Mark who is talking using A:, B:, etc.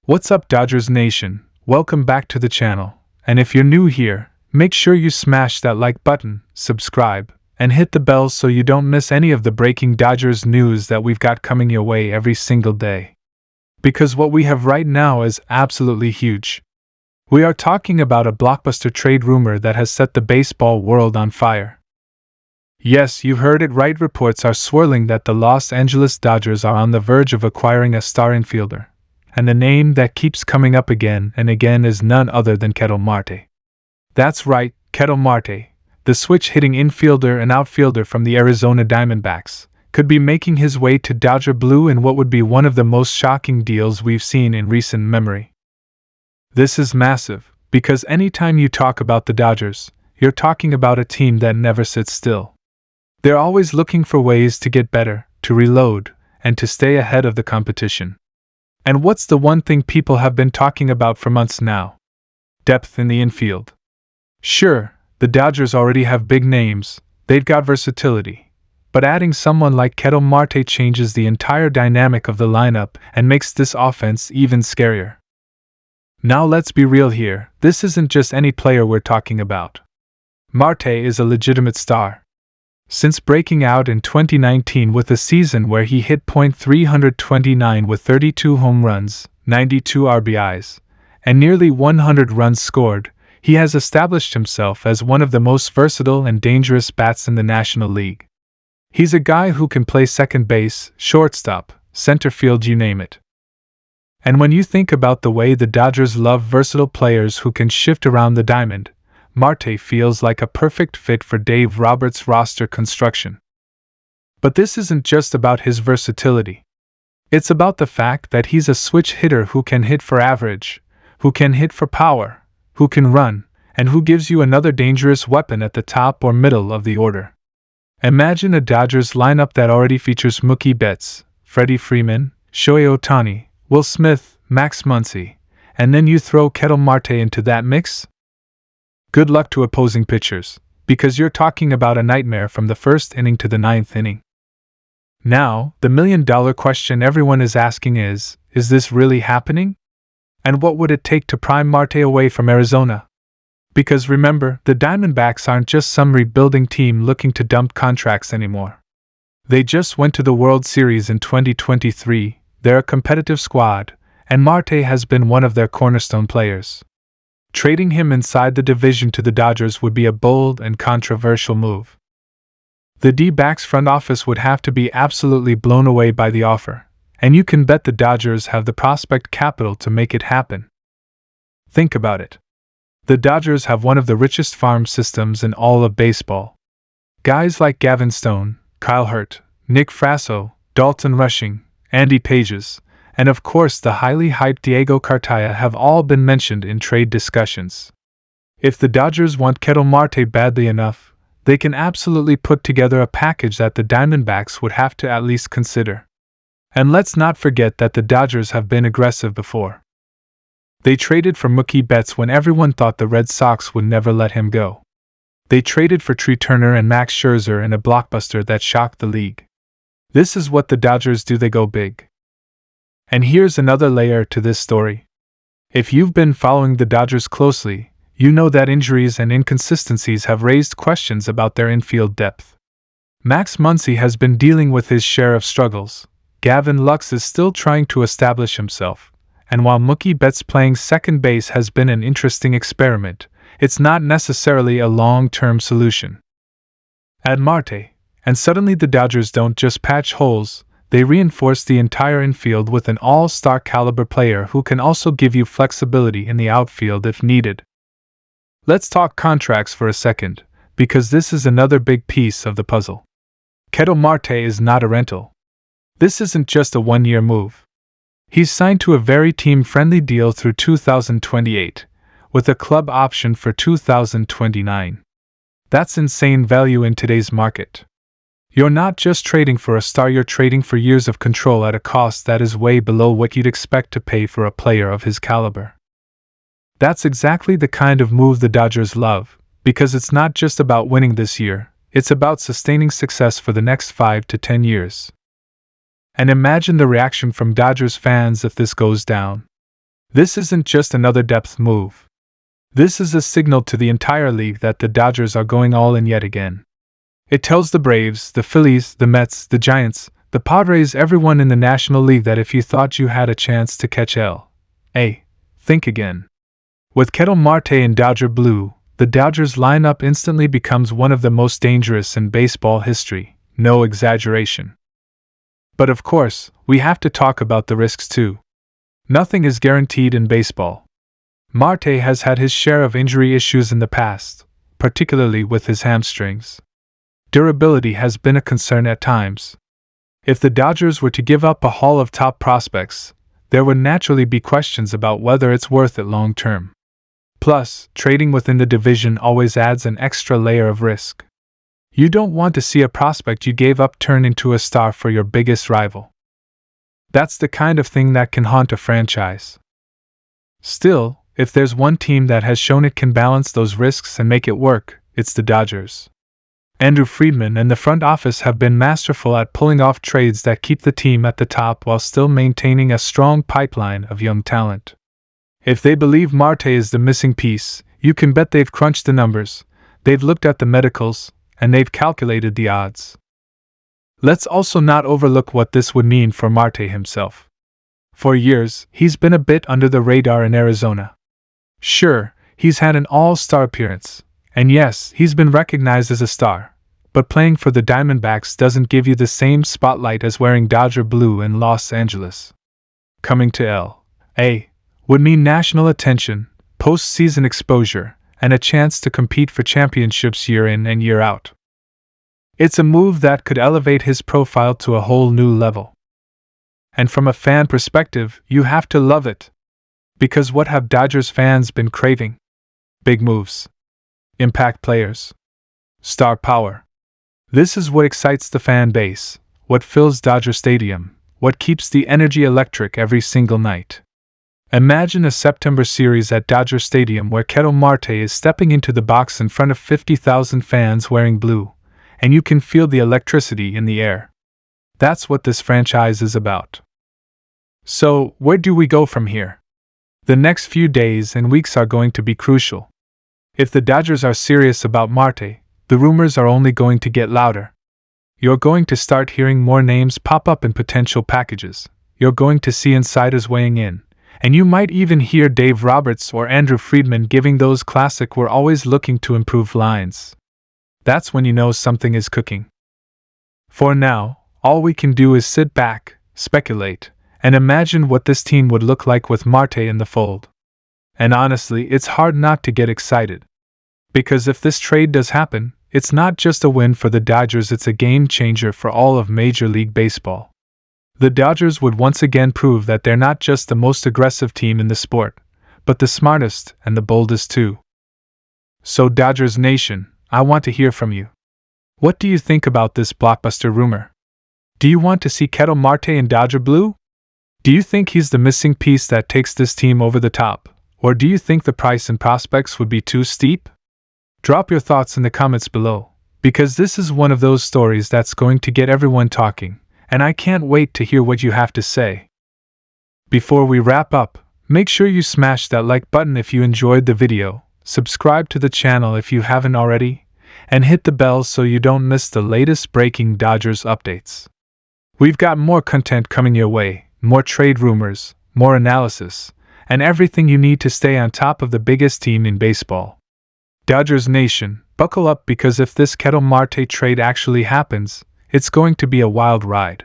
A: What's up, Dodgers Nation? Welcome back to the channel. And if you're new here, make sure you smash that like button, subscribe, and hit the bell so you don't miss any of the breaking Dodgers news that we've got coming your way every single day. Because what we have right now is absolutely huge. We are talking about a Blockbuster trade rumor that has set the baseball world on fire. Yes, you've heard it right. Reports are swirling that the Los Angeles Dodgers are on the verge of acquiring a star infielder. And the name that keeps coming up again and again is none other than Ketel Marte. That's right, Ketel Marte, the switch-hitting infielder and outfielder from the Arizona Diamondbacks, could be making his way to Dodger Blue in what would be one of the most shocking deals we've seen in recent memory. This is massive, because anytime you talk about the Dodgers, you're talking about a team that never sits still. They're always looking for ways to get better, to reload, and to stay ahead of the competition. And what's the one thing people have been talking about for months now? Depth in the infield. Sure, the Dodgers already have big names, they've got versatility. But adding someone like Ketel Marte changes the entire dynamic of the lineup and makes this offense even scarier. Now let's be real here, this isn't just any player we're talking about. Marte is a legitimate star. Since breaking out in 2019 with a season where he hit .329 with 32 home runs, 92 RBIs, and nearly 100 runs scored, he has established himself as one of the most versatile and dangerous bats in the National League. He's a guy who can play second base, shortstop, center field, you name it. And when you think about the way the Dodgers love versatile players who can shift around the diamond, Marte feels like a perfect fit for Dave Roberts' roster construction. But this isn't just about his versatility. It's about the fact that he's a switch hitter who can hit for average, who can hit for power, who can run, and who gives you another dangerous weapon at the top or middle of the order. Imagine a Dodgers lineup that already features Mookie Betts, Freddie Freeman, Shohei Ohtani, Will Smith, Max Muncy, and then you throw Ketel Marte into that mix? Good luck to opposing pitchers, because you're talking about a nightmare from the first inning to the ninth inning. Now, the million-dollar question everyone is asking is this really happening? And what would it take to prime Marte away from Arizona? Because remember, the Diamondbacks aren't just some rebuilding team looking to dump contracts anymore. They just went to the World Series in 2023, they're a competitive squad, and Marte has been one of their cornerstone players. Trading him inside the division to the Dodgers would be a bold and controversial move. The D-backs front office would have to be absolutely blown away by the offer, and you can bet the Dodgers have the prospect capital to make it happen. Think about it. The Dodgers have one of the richest farm systems in all of baseball. Guys like Gavin Stone, Kyle Hurt, Nick Frasso, Dalton Rushing, Andy Pages, and of course the highly hyped Diego Cartaya have all been mentioned in trade discussions. If the Dodgers want Ketel Marte badly enough, they can absolutely put together a package that the Diamondbacks would have to at least consider. And let's not forget that the Dodgers have been aggressive before. They traded for Mookie Betts when everyone thought the Red Sox would never let him go. They traded for Trey Turner and Max Scherzer in a blockbuster that shocked the league. This is what the Dodgers do, they go big. And here's another layer to this story. If you've been following the Dodgers closely, you know that injuries and inconsistencies have raised questions about their infield depth. Max Muncy has been dealing with his share of struggles. Gavin Lux is still trying to establish himself. And while Mookie Betts playing second base has been an interesting experiment, it's not necessarily a long-term solution. Add Marte, and suddenly the Dodgers don't just patch holes, they reinforce the entire infield with an all-star caliber player who can also give you flexibility in the outfield if needed. Let's talk contracts for a second, because this is another big piece of the puzzle. Ketel Marte is not a rental. This isn't just a one-year move. He's signed to a very team-friendly deal through 2028, with a club option for 2029. That's insane value in today's market. You're not just trading for a star, you're trading for years of control at a cost that is way below what you'd expect to pay for a player of his caliber. That's exactly the kind of move the Dodgers love, because it's not just about winning this year, it's about sustaining success for the next 5 to 10 years. And imagine the reaction from Dodgers fans if this goes down. This isn't just another depth move. This is a signal to the entire league that the Dodgers are going all in yet again. It tells the Braves, the Phillies, the Mets, the Giants, the Padres, everyone in the National League that if you thought you had a chance to catch L.A., think again. With Ketel Marte in Dodger blue, the Dodgers lineup instantly becomes one of the most dangerous in baseball history, no exaggeration. But of course, we have to talk about the risks too. Nothing is guaranteed in baseball. Marte has had his share of injury issues in the past, particularly with his hamstrings. Durability has been a concern at times. If the Dodgers were to give up a haul of top prospects, there would naturally be questions about whether it's worth it long term. Plus, trading within the division always adds an extra layer of risk. You don't want to see a prospect you gave up turn into a star for your biggest rival. That's the kind of thing that can haunt a franchise. Still, if there's one team that has shown it can balance those risks and make it work, it's the Dodgers. Andrew Friedman and the front office have been masterful at pulling off trades that keep the team at the top while still maintaining a strong pipeline of young talent. If they believe Marte is the missing piece, you can bet they've crunched the numbers, they've looked at the medicals, and they've calculated the odds. Let's also not overlook what this would mean for Marte himself. For years, he's been a bit under the radar in Arizona. Sure, he's had an all-star appearance, and yes, he's been recognized as a star, but playing for the Diamondbacks doesn't give you the same spotlight as wearing Dodger blue in Los Angeles. Coming to L.A. would mean national attention, postseason exposure, and a chance to compete for championships year in and year out. It's a move that could elevate his profile to a whole new level. And from a fan perspective, you have to love it. Because what have Dodgers fans been craving? Big moves. Impact players. Star power. This is what excites the fan base, what fills Dodger Stadium, what keeps the energy electric every single night. Imagine a September series at Dodger Stadium where Ketel Marte is stepping into the box in front of 50,000 fans wearing blue, and you can feel the electricity in the air. That's what this franchise is about. So, where do we go from here? The next few days and weeks are going to be crucial. If the Dodgers are serious about Marte, the rumors are only going to get louder. You're going to start hearing more names pop up in potential packages. You're going to see insiders weighing in, and you might even hear Dave Roberts or Andrew Friedman giving those classic "we're always looking to improve" lines. That's when you know something is cooking. For now, all we can do is sit back, speculate, and imagine what this team would look like with Marte in the fold. And honestly, it's hard not to get excited. Because if this trade does happen, it's not just a win for the Dodgers, it's a game changer for all of Major League Baseball. The Dodgers would once again prove that they're not just the most aggressive team in the sport, but the smartest and the boldest too. So Dodgers Nation, I want to hear from you. What do you think about this blockbuster rumor? Do you want to see Ketel Marte in Dodger blue? Do you think he's the missing piece that takes this team over the top, or do you think the price and prospects would be too steep? Drop your thoughts in the comments below, because this is one of those stories that's going to get everyone talking, and I can't wait to hear what you have to say. Before we wrap up, make sure you smash that like button if you enjoyed the video, subscribe to the channel if you haven't already, and hit the bell so you don't miss the latest breaking Dodgers updates. We've got more content coming your way, more trade rumors, more analysis, and everything you need to stay on top of the biggest team in baseball. Dodgers Nation, buckle up because if this Ketel Marte trade actually happens, it's going to be a wild ride.